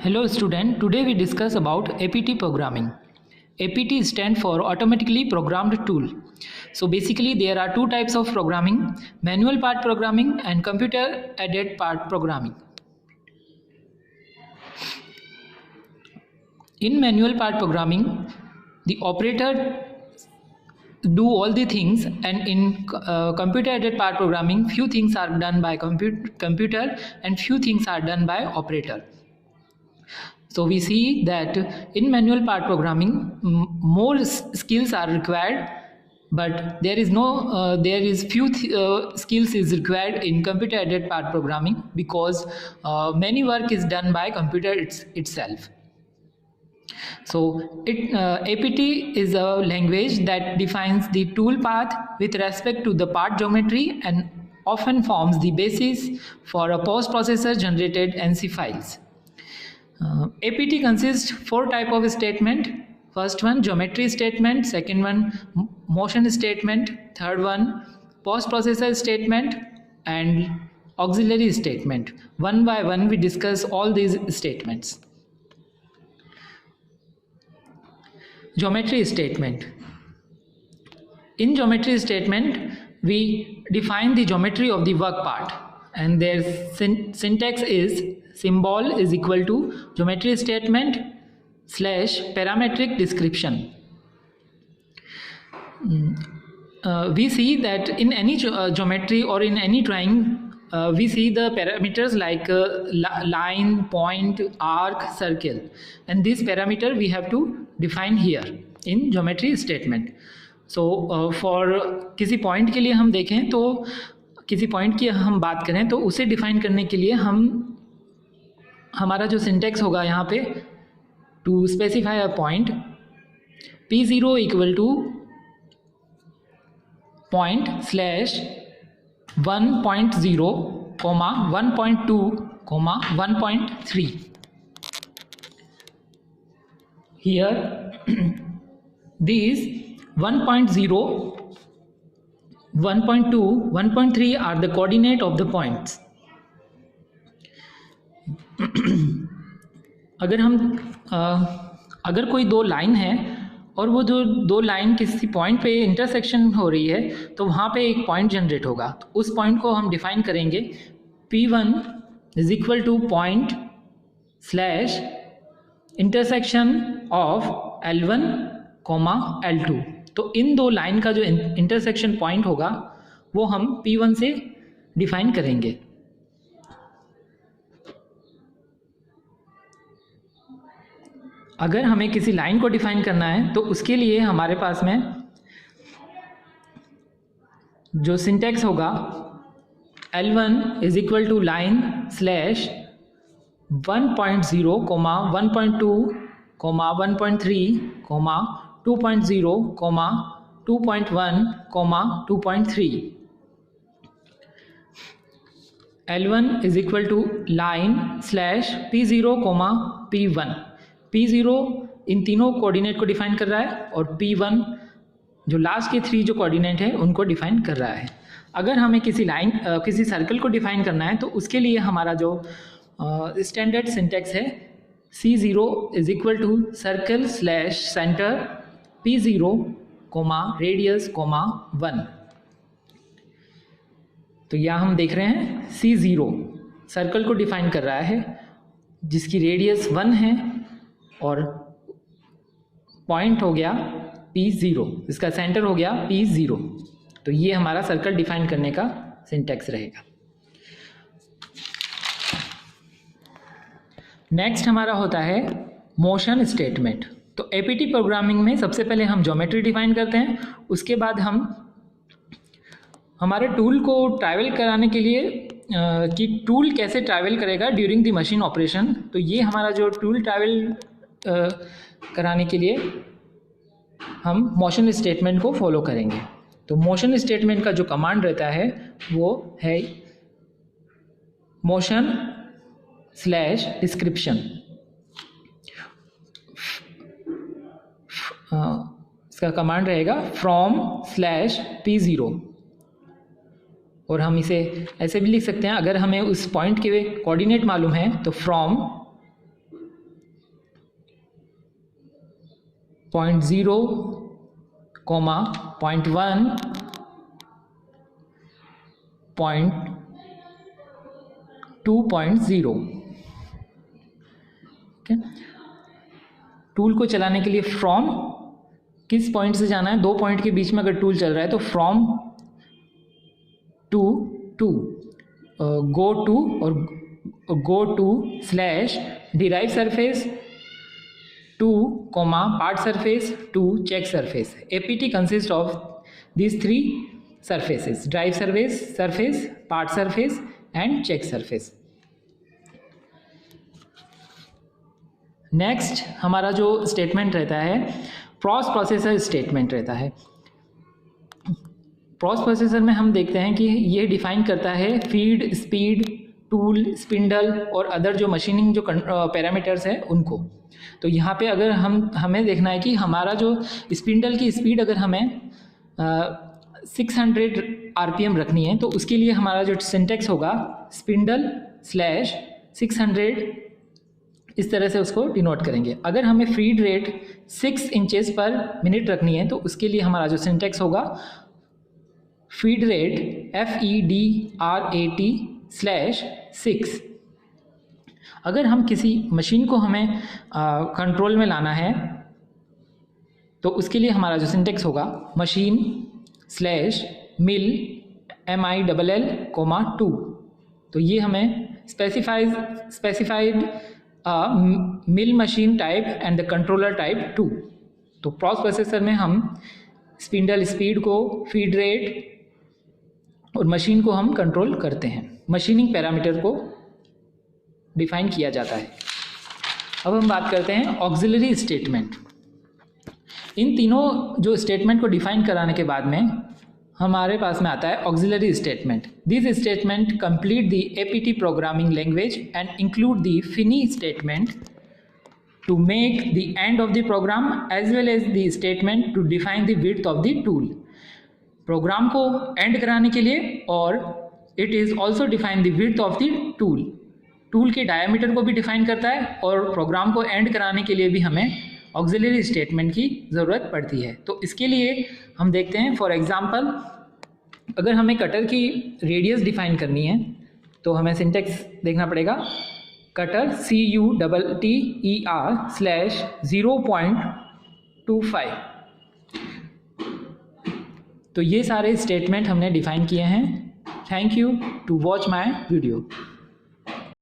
Hello student, today we discuss about APT programming. APT stands for automatically programmed tool. So basically there are two types of programming, manual part programming and computer aided part programming. In manual part programming, the operator do all the things, and in computer aided part programming, few things are done by computer and few things are done by operator. So we see that in manual part programming, more skills are required, but there is few skills is required in computer aided part programming because many work is done by computer itself. So APT is a language that defines the tool path with respect to the part geometry and often forms the basis for a post-processor generated NC files. APT consists four type of statement. First one geometry statement, second one motion statement, third one post-processor statement, and auxiliary statement. One by one we discuss all these statements. Geometry statement. In geometry statement, we define the geometry of the work part, and their syntax is symbol is equal to geometry statement / parametric description. We see that in any geometry or in any drawing, we see the parameters like line, point, arc, circle, and this parameter we have to define here in geometry statement. So for किसी point के लिए हम देखें तो किसी point की हम बात करें तो उसे define करने के लिए हमारा जो syntax होगा यहाँ पे to specify a point P0 equal to point / 1.0, 1.2, 1.3. Here these 1.0, 1.2, 1.3 are the coordinate of the points. अगर कोई दो लाइन है और वो जो दो लाइन किसी पॉइंट पे इंटरसेक्शन हो रही है तो वहाँ पे एक पॉइंट जनरेट होगा, तो उस पॉइंट को हम डिफाइन करेंगे P1 is equal two point / intersection of L1, L2. तो इन दो लाइन का जो इंटरसेक्शन पॉइंट होगा वो हम P1 से डिफाइन करेंगे. अगर हमें किसी लाइन को डिफाइन करना है तो उसके लिए हमारे पास में जो सिंटैक्स होगा L1 is equal to line / 1.0, 1.2, 1.3, 2.0, 2.1, 2.3. L1 is equal to line / P0, P1. P0 इन तीनों कोऑर्डिनेट को डिफाइन कर रहा है और P1 जो लास्ट के 3 जो कोऑर्डिनेट है उनको डिफाइन कर रहा है. अगर हमें किसी सर्कल को डिफाइन करना है तो उसके लिए हमारा जो स्टैंडर्ड सिंटैक्स है C0 is equal to circle / centre P0, radius, 1. तो यहाँ हम देख रहे हैं C0 सर्कल को डिफाइन कर रहा है जिसकी रेडियस 1 है और पॉइंट हो गया P0, इसका सेंटर हो गया P0. तो ये हमारा सर्कल डिफाइन करने का सिंटैक्स रहेगा. नेक्स्ट हमारा होता है मोशन स्टेटमेंट. तो APT प्रोग्रामिंग में सबसे पहले हम ज्योमेट्री डिफाइन करते हैं, उसके बाद हम हमारे टूल को ट्रैवल कराने के लिए कि टूल कैसे ट्रैवल करेगा ड्यूरिंग द मशीन ऑपरेशन. तो ये हमारा जो टूल ट्रैवल कराने के लिए हम मोशन स्टेटमेंट को फॉलो करेंगे. तो मोशन स्टेटमेंट का जो कमांड रहता है वो है मोशन / डिस्क्रिप्शन. इसका कमांड रहेगा फ्रॉम / P0, और हम इसे ऐसे भी लिख सकते हैं अगर हमें उस पॉइंट के कोऑर्डिनेट मालूम है तो फ्रॉम 0.0, 0.1, 2.0। ठीक है। टूल को चलाने के लिए फ्रॉम किस पॉइंट से जाना है, 2 पॉइंट के बीच में अगर टूल चल रहा है तो from two two, go to और go to slash derive surface two comma part surface two check surface. APT consist of these 3 surfaces: drive surface, part surface and check surface। Next हमारा जो statement रहता है pros processor statement रहता है। Pros processor में हम देखते हैं कि ये डिफाइन करता है फीड, स्पीड, टूल, स्पिंडल और अदर जो मशीनिंग जो पैरामीटर्स है उनको। तो यहाँ पे अगर हमें देखना है कि हमारा जो स्पिंडल की स्पीड अगर हमें 600 RPM रखनी है तो उसके लिए हमारा जो सिंटेक्स होगा स्पिंडल स्लैश 600, इस तरह से उसको डिनोट करेंगे। अगर हमें फीड रेट 6 इंचेस पर मिनट रखनी है तो उसके लिए हमारा जो सिंटेक्स होगा फीड रेट FEEDRAT स्लैश 6। अगर हम किसी मशीन को हमें कंट्रोल में लाना है तो उसके लिए हमारा जो सिंटेक्स होगा मशीन स्लैश मिल MILL, 2। तो ये हमें specified mill machine type and the controller type 2। तो प्रॉस प्रोसेसर में हम स्पिंडल स्पीड को, फीड रेट और मशीन को हम कंट्रोल करते हैं, मशीनिंग पैरामीटर को डिफाइन किया जाता है। अब हम बात करते हैं ऑक्सिलरी स्टेटमेंट। इन तीनों जो स्टेटमेंट को डिफाइन कराने के बाद में हमारे पास में आता है auxiliary statement. This statement complete the APT programming language and include the fini statement to make the end of the program as well as the statement to define the width of the tool. Program को end कराने के लिए और it is also define the width of the tool. Tool के diameter को भी define करता है और प्रोग्राम को एंड कराने के लिए भी हमें ऑक्सिलरी स्टेटमेंट की ज़रूरत पड़ती है। तो इसके लिए हम देखते हैं, फॉर एग्जांपल अगर हमें कटर की रेडियस डिफाइन करनी है तो हमें सिंटेक्स देखना पड़ेगा कटर CUTTER स्लैश 0.25। तो ये सारे स्टेटमेंट हमने डिफाइन किए हैं। Thank you to watch my video.